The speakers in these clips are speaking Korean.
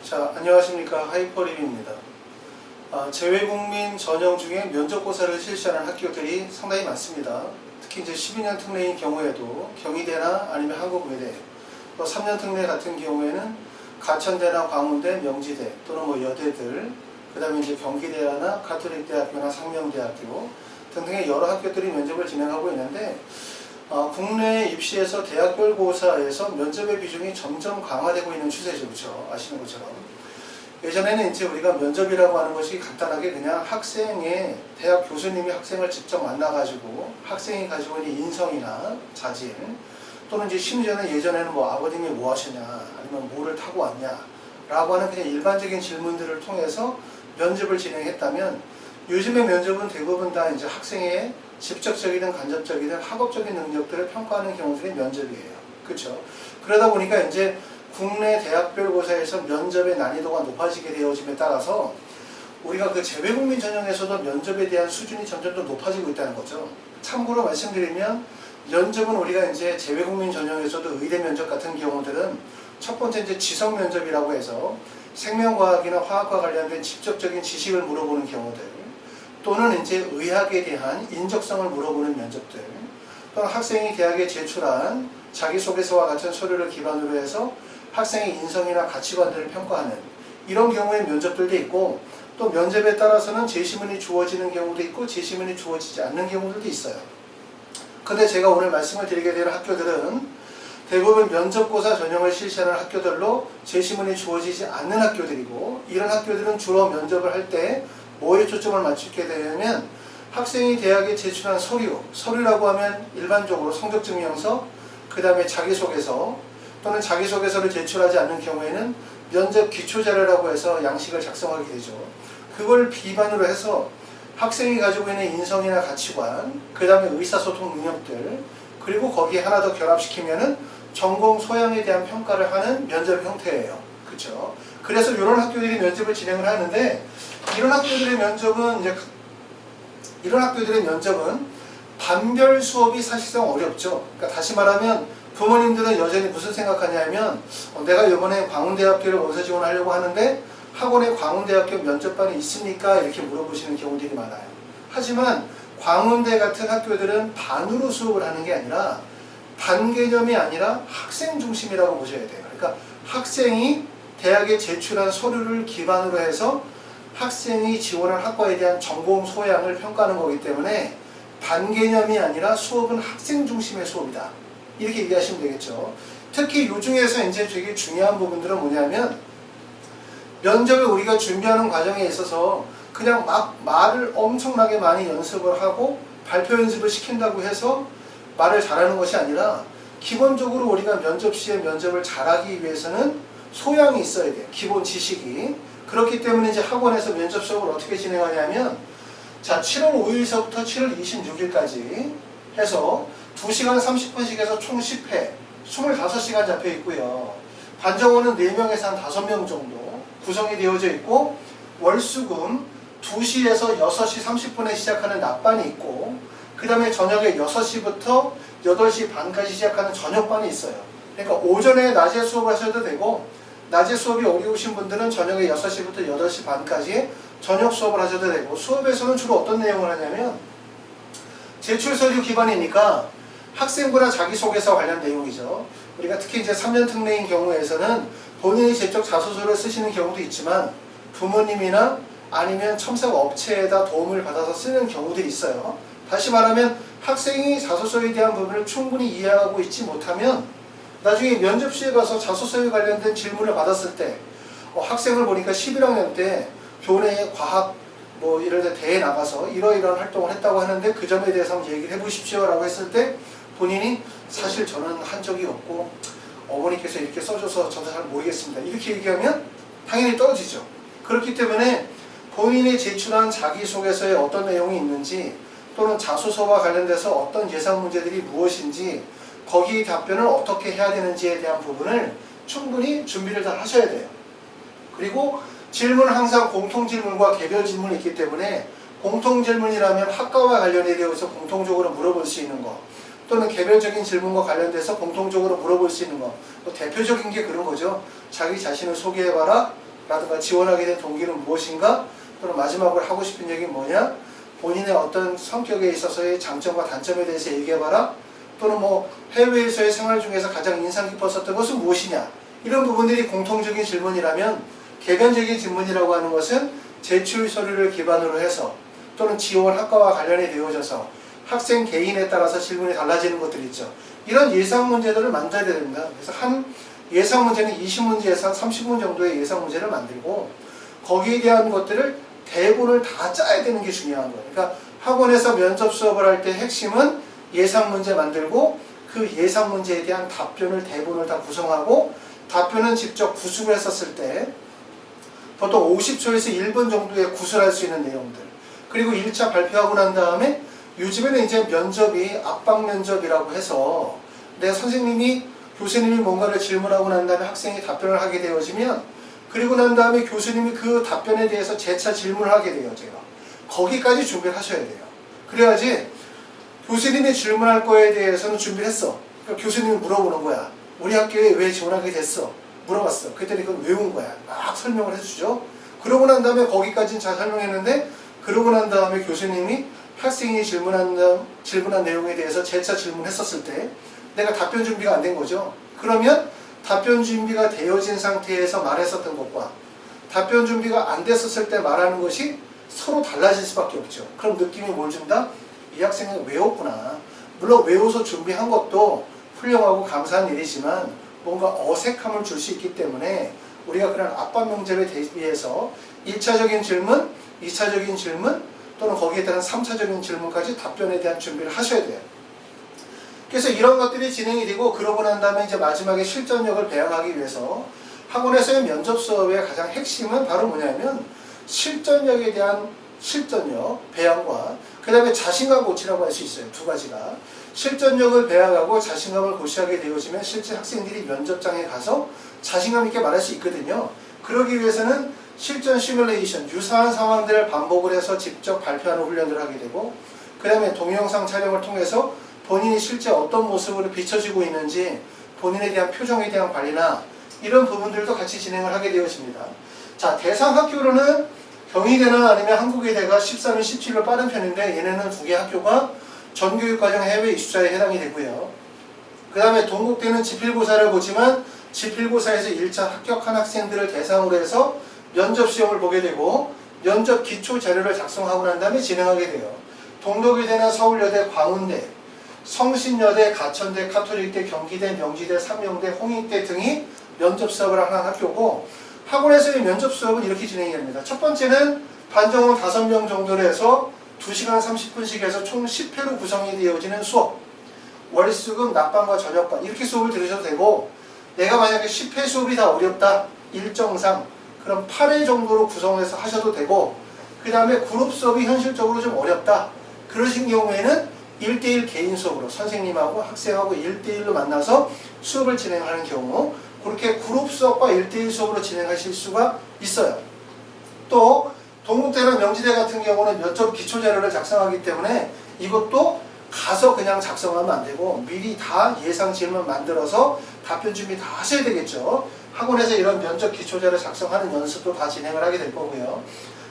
자, 안녕하십니까. 하이퍼림입니다. 재외국민 전형 중에 면접고사를 실시하는 학교들이 상당히 많습니다. 특히 이제 12년 특례인 경우에도 경희대나 아니면 한국외대, 또 3년 특례 같은 경우에는 가천대나 광운대, 명지대 또는 뭐 여대들, 그 다음에 이제 경기대나 가톨릭대학교나 상명대학교 등등의 여러 학교들이 면접을 진행하고 있는데, 국내 입시에서 대학별고사에서 면접의 비중이 점점 강화되고 있는 추세죠. 그렇죠? 아시는 것처럼. 예전에는 이제 우리가 면접이라고 하는 것이 간단하게 그냥 학생의 대학 교수님이 학생을 직접 만나가지고 학생이 가지고 있는 인성이나 자질, 또는 이제 심지어는 예전에는 뭐 아버님이 뭐 하시냐, 아니면 뭐를 타고 왔냐 라고 하는 그냥 일반적인 질문들을 통해서 면접을 진행했다면, 요즘의 면접은 대부분 다 이제 학생의 직접적이든 간접적이든 학업적인 능력들을 평가하는 경우들이 면접이에요. 그렇죠? 그러다 보니까 이제 국내 대학별 고사에서 면접의 난이도가 높아지게 되어짐에 따라서 우리가 그 재외국민 전형에서도 면접에 대한 수준이 점점 더 높아지고 있다는 거죠. 참고로 말씀드리면, 면접은 우리가 이제 재외국민 전형에서도 의대 면접 같은 경우들은 첫 번째 이제 지성 면접이라고 해서 생명과학이나 화학과 관련된 직접적인 지식을 물어보는 경우들, 또는 이제 의학에 대한 인적성을 물어보는 면접들, 또는 학생이 대학에 제출한 자기소개서와 같은 서류를 기반으로 해서 학생의 인성이나 가치관들을 평가하는 이런 경우의 면접들도 있고, 또 면접에 따라서는 제시문이 주어지는 경우도 있고 제시문이 주어지지 않는 경우들도 있어요. 근데 제가 오늘 말씀을 드리게 되는 학교들은 대부분 면접고사 전형을 실시하는 학교들로 제시문이 주어지지 않는 학교들이고, 이런 학교들은 주로 면접을 할 때 뭐에 초점을 맞추게 되냐면, 학생이 대학에 제출한 서류라고 하면 일반적으로 성적증명서, 그 다음에 자기소개서, 또는 자기소개서를 제출하지 않는 경우에는 면접 기초자료라고 해서 양식을 작성하게 되죠. 그걸 기반으로 해서 학생이 가지고 있는 인성이나 가치관, 그 다음에 의사소통 능력들, 그리고 거기에 하나 더 결합시키면은 전공 소양에 대한 평가를 하는 면접 형태예요. 그렇죠? 그래서 이런 학교들이 면접을 진행을 하는데, 이런 학교들의 면접은 반별 수업이 사실상 어렵죠. 그러니까 다시 말하면 부모님들은 여전히 무슨 생각하냐면, 내가 이번에 광운대학교를 원서 지원하려고 하는데 학원에 광운대학교 면접반이 있습니까? 이렇게 물어보시는 경우들이 많아요. 하지만 광운대 같은 학교들은 반으로 수업을 하는 게 아니라, 반 개념이 아니라 학생 중심이라고 보셔야 돼요. 그러니까 학생이 대학에 제출한 서류를 기반으로 해서 학생이 지원한 학과에 대한 전공 소양을 평가하는 거기 때문에 반 개념이 아니라 수업은 학생 중심의 수업이다. 이렇게 얘기하시면 되겠죠. 특히 이 중에서 이제 되게 중요한 부분들은 뭐냐면, 면접을 우리가 준비하는 과정에 있어서 그냥 막 말을 엄청나게 많이 연습을 하고 발표 연습을 시킨다고 해서 말을 잘하는 것이 아니라, 기본적으로 우리가 면접 시에 면접을 잘하기 위해서는 소양이 있어야 돼요. 기본 지식이. 그렇기 때문에 이제 학원에서 면접 수업을 어떻게 진행하냐면, 자, 7월 5일서부터 7월 26일까지 해서 2시간 30분씩 해서 총 10회, 25시간 잡혀 있고요. 반정원은 4명에서 한 5명 정도 구성이 되어져 있고, 월수금 2시에서 6시 30분에 시작하는 낮반이 있고, 그 다음에 저녁에 6시부터 8시 반까지 시작하는 저녁반이 있어요. 그러니까 오전에 낮에 수업을 하셔도 되고, 낮에 수업이 어려우신 분들은 저녁에 6시부터 8시 반까지 저녁 수업을 하셔도 되고, 수업에서는 주로 어떤 내용을 하냐면, 제출서류 기반이니까 학생부나 자기소개서 관련 내용이죠. 우리가 특히 이제 3년 특례인 경우에서는 본인이 직접 자소서를 쓰시는 경우도 있지만, 부모님이나 아니면 첨삭 업체에다 도움을 받아서 쓰는 경우들이 있어요. 다시 말하면 학생이 자소서에 대한 부분을 충분히 이해하고 있지 못하면 나중에 면접시에 가서 자소서에 관련된 질문을 받았을 때, 학생을 보니까 11학년 때 교내 과학 이런 데 대회에 나가서 이러이러한 활동을 했다고 하는데 그 점에 대해서 한번 얘기를 해보십시오 라고 했을 때, 본인이 사실 저는 한 적이 없고 어머니께서 이렇게 써줘서 저도 잘 모르겠습니다, 이렇게 얘기하면 당연히 떨어지죠. 그렇기 때문에 본인이 제출한 자기소개서에 어떤 내용이 있는지, 또는 자소서와 관련돼서 어떤 예상 문제들이 무엇인지, 거기 답변을 어떻게 해야 되는지에 대한 부분을 충분히 준비를 다 하셔야 돼요. 그리고 질문은 항상 공통질문과 개별질문이 있기 때문에, 공통질문이라면 학과와 관련에 대해서 공통적으로 물어볼 수 있는 거, 또는 개별적인 질문과 관련돼서 공통적으로 물어볼 수 있는 거, 또 대표적인 게 그런 거죠. 자기 자신을 소개해봐라, 라든가 지원하게 된 동기는 무엇인가? 또는 마지막으로 하고 싶은 얘기는 뭐냐? 본인의 어떤 성격에 있어서의 장점과 단점에 대해서 얘기해봐라. 또는 뭐 해외에서의 생활 중에서 가장 인상 깊었었던 것은 무엇이냐? 이런 부분들이 공통적인 질문이라면 개변적인 질문이라고 하는 것은 제출 서류를 기반으로 해서 또는 지원 학과와 관련이 되어져서 학생 개인에 따라서 질문이 달라지는 것들이 있죠. 이런 예상 문제들을 만들어야 됩니다. 그래서 한 예상 문제는 20문제에서 30문 정도의 예상 문제를 만들고 거기에 대한 것들을 대본을 다 짜야 되는 게 중요한 거예요. 그러니까 학원에서 면접 수업을 할 때 핵심은 예상 문제 만들고 그 예상 문제에 대한 답변을 대본을 다 구성하고 답변은 직접 구술을 했었을 때 보통 50초에서 1분 정도에 구술할 수 있는 내용들 그리고 1차 발표하고 난 다음에 요즘에는 이제 면접이 압박 면접이라고 해서 내 선생님이 교수님이 뭔가를 질문하고 난 다음에 학생이 답변을 하게 되어지면 그리고 난 다음에 교수님이 그 답변에 대해서 재차 질문을 하게 되어져요. 거기까지 준비를 하셔야 돼요. 그래야지 교수님이 질문할 거에 대해서는 준비를 했어. 그러니까 교수님이 물어보는 거야. 우리 학교에 왜 지원하게 됐어? 물어봤어. 그랬더니 그건 외운 거야. 막 설명을 해주죠. 그러고 난 다음에 거기까지는 잘 설명했는데 그러고 난 다음에 교수님이 학생이 질문한 내용에 대해서 재차 질문했었을 때 내가 답변 준비가 안 된 거죠. 그러면 답변 준비가 되어진 상태에서 말했었던 것과 답변 준비가 안 됐었을 때 말하는 것이 서로 달라질 수밖에 없죠. 그럼 느낌이 뭘 준다? 이 학생은 외웠구나. 물론 외워서 준비한 것도 훌륭하고 감사한 일이지만 뭔가 어색함을 줄 수 있기 때문에 우리가 그런 압박 면접에 대비해서 1차적인 질문, 2차적인 질문 또는 거기에 따른 3차적인 질문까지 답변에 대한 준비를 하셔야 돼요. 그래서 이런 것들이 진행이 되고 그러고 난 다음에 이제 마지막에 실전력을 배양하기 위해서 학원에서의 면접 수업의 가장 핵심은 바로 뭐냐면 실전력에 대한 실전력 배양과 그 다음에 자신감 고치라고 할 수 있어요. 두 가지가. 실전력을 배양하고 자신감을 고취하게 되어지면 실제 학생들이 면접장에 가서 자신감 있게 말할 수 있거든요. 그러기 위해서는 실전 시뮬레이션, 유사한 상황들을 반복을 해서 직접 발표하는 훈련을 하게 되고 그 다음에 동영상 촬영을 통해서 본인이 실제 어떤 모습으로 비춰지고 있는지 본인에 대한 표정에 대한 관리나 이런 부분들도 같이 진행을 하게 되어집니다. 자, 대상 학교로는 경희대나 아니면 한국의대가 14는 17로 빠른 편인데 얘네는 두 개 학교가 전교육과정 해외 이수자에 해당이 되고요. 그 다음에 동국대는 지필고사를 보지만 지필고사에서 1차 합격한 학생들을 대상으로 해서 면접시험을 보게 되고 면접 기초 자료를 작성하고 난 다음에 진행하게 돼요. 동덕의대나 서울여대, 광운대, 성신여대, 가천대, 카톨릭대, 경기대, 명지대, 삼명대, 홍익대 등이 면접 수업을 하는 학교고 학원에서의 면접 수업은 이렇게 진행이 됩니다. 첫 번째는 반정원 5명 정도로 해서 2시간 30분씩 해서 총 10회로 구성이 되어지는 수업 월수금, 낮반과 저녁반 이렇게 수업을 들으셔도 되고 내가 만약에 10회 수업이 다 어렵다 일정상 그럼 8회 정도로 구성해서 하셔도 되고 그 다음에 그룹 수업이 현실적으로 좀 어렵다 그러신 경우에는 1대1 개인 수업으로 선생님하고 학생하고 1대1로 만나서 수업을 진행하는 경우 그렇게 그룹 수업과 1대1 수업으로 진행하실 수가 있어요. 또 동국대나 명지대 같은 경우는 면접 기초자료를 작성하기 때문에 이것도 가서 그냥 작성하면 안 되고 미리 다 예상 질문 만들어서 답변 준비 다 하셔야 되겠죠. 학원에서 이런 면접 기초자료 작성하는 연습도 다 진행을 하게 될 거고요.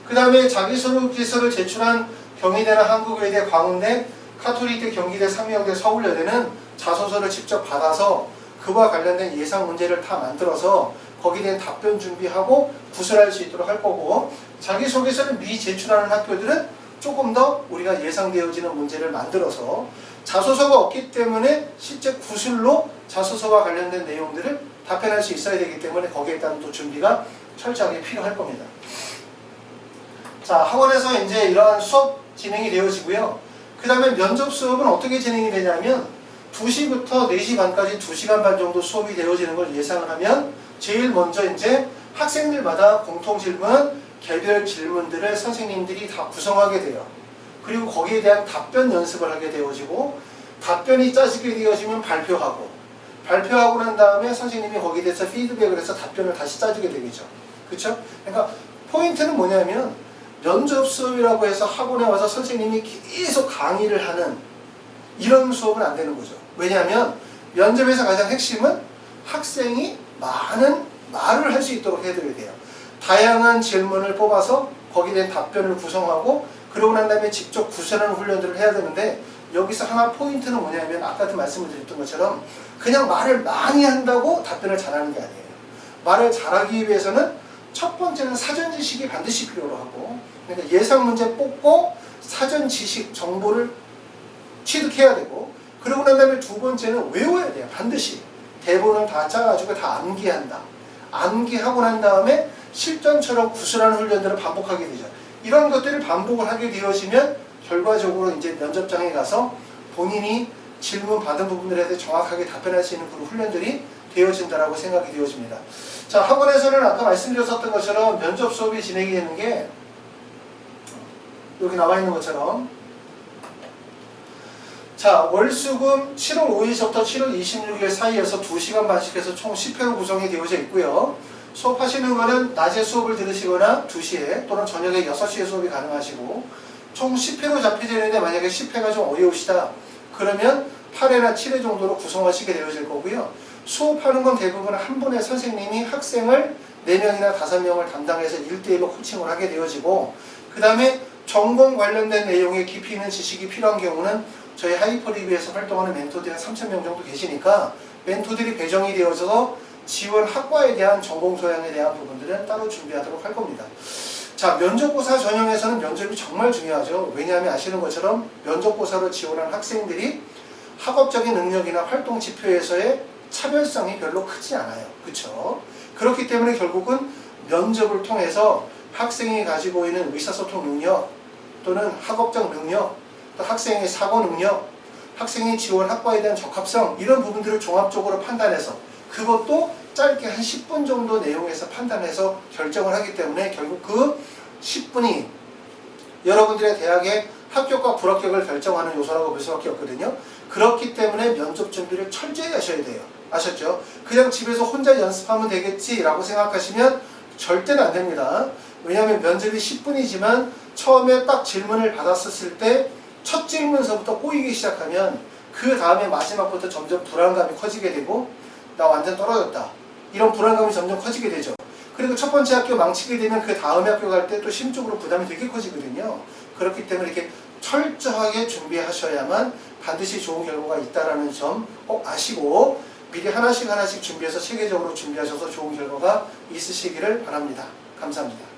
그 다음에 자기소개서를 제출한 경희대나 한국의대, 광운대, 카톨릭대, 경기대, 상명대, 서울여대는 자소서를 직접 받아서 그와 관련된 예상 문제를 다 만들어서 거기에 대한 답변 준비하고 구술할 수 있도록 할 거고 자기소개서를 미리 제출하는 학교들은 조금 더 우리가 예상되어지는 문제를 만들어서 자소서가 없기 때문에 실제 구술로 자소서와 관련된 내용들을 답변할 수 있어야 되기 때문에 거기에 따른 또 준비가 철저하게 필요할 겁니다. 자, 학원에서 이제 이러한 수업 진행이 되어지고요. 그 다음에 면접 수업은 어떻게 진행이 되냐면 2시부터 4시 반까지 2시간 반 정도 수업이 되어지는 걸 예상을 하면 제일 먼저 이제 학생들마다 공통 질문, 개별 질문들을 선생님들이 다 구성하게 돼요. 그리고 거기에 대한 답변 연습을 하게 되어지고 답변이 짜지게 되어지면 발표하고 난 다음에 선생님이 거기에 대해서 피드백을 해서 답변을 다시 짜주게 되겠죠. 그렇죠? 그러니까 포인트는 뭐냐면 면접 수업이라고 해서 학원에 와서 선생님이 계속 강의를 하는 이런 수업은 안 되는 거죠. 왜냐하면 면접에서 가장 핵심은 학생이 많은 말을 할 수 있도록 해드려야 돼요. 다양한 질문을 뽑아서 거기에 대한 답변을 구성하고 그러고 난 다음에 직접 구현하는 훈련들을 해야 되는데 여기서 하나 포인트는 뭐냐면 아까도 말씀을 드렸던 것처럼 그냥 말을 많이 한다고 답변을 잘하는 게 아니에요. 말을 잘하기 위해서는 첫 번째는 사전 지식이 반드시 필요로 하고 그러니까 예상 문제 뽑고 사전 지식 정보를 취득해야 되고 그러고 난 다음에 두 번째는 외워야 돼요. 반드시 대본을 다 짜가지고 다 암기한다. 암기하고 난 다음에 실전처럼 구술하는 훈련들을 반복하게 되죠. 이런 것들을 반복을 하게 되어지면 결과적으로 이제 면접장에 가서 본인이 질문 받은 부분들에 대해 정확하게 답변할 수 있는 그런 훈련들이 되어진다라고 생각이 되어집니다. 자, 학원에서는 아까 말씀드렸었던 것처럼 면접 수업이 진행이 되는 게 여기 나와 있는 것처럼 자, 월수금 7월 5일부터 7월 26일 사이에서 2시간 반씩 해서 총 10회로 구성이 되어져 있고요. 수업하시는 거는 낮에 수업을 들으시거나 2시에 또는 저녁에 6시에 수업이 가능하시고 총 10회로 잡혀져 있는데 만약에 10회가 좀 어려우시다 그러면 8회나 7회 정도로 구성하시게 되어질 거고요. 수업하는 건 대부분 한 분의 선생님이 학생을 4명이나 5명을 담당해서 1대1로 코칭을 하게 되어지고 그 다음에 전공 관련된 내용에 깊이 있는 지식이 필요한 경우는 저희 하이퍼리뷰에서 활동하는 멘토들이 3,000명 정도 계시니까 멘토들이 배정이 되어서 지원 학과에 대한 전공 소양에 대한 부분들은 따로 준비하도록 할 겁니다. 자, 면접고사 전형에서는 면접이 정말 중요하죠. 왜냐하면 아시는 것처럼 면접고사로 지원한 학생들이 학업적인 능력이나 활동 지표에서의 차별성이 별로 크지 않아요. 그렇죠? 그렇기 때문에 결국은 면접을 통해서 학생이 가지고 있는 의사소통 능력 또는 학업적 능력 또 학생의 사고 능력 학생이 지원 학과에 대한 적합성 이런 부분들을 종합적으로 판단해서 그것도 짧게 한 10분 정도 내용에서 판단해서 결정을 하기 때문에 결국 그 10분이 여러분들의 대학의 합격과 불합격을 결정하는 요소라고 볼 수밖에 없거든요. 그렇기 때문에 면접 준비를 철저히 하셔야 돼요. 아셨죠? 그냥 집에서 혼자 연습하면 되겠지라고 생각하시면 절대는 안 됩니다. 왜냐하면 면접이 10분이지만 처음에 딱 질문을 받았었을 때 첫 질문서부터 꼬이기 시작하면 그 다음에 마지막부터 점점 불안감이 커지게 되고 나 완전 떨어졌다. 이런 불안감이 점점 커지게 되죠. 그리고 첫 번째 학교 망치게 되면 그 다음에 학교 갈 때 또 심적으로 부담이 되게 커지거든요. 그렇기 때문에 이렇게 철저하게 준비하셔야만 반드시 좋은 결과가 있다는 점 꼭 아시고 미리 하나씩 준비해서 체계적으로 준비하셔서 좋은 결과가 있으시기를 바랍니다. 감사합니다.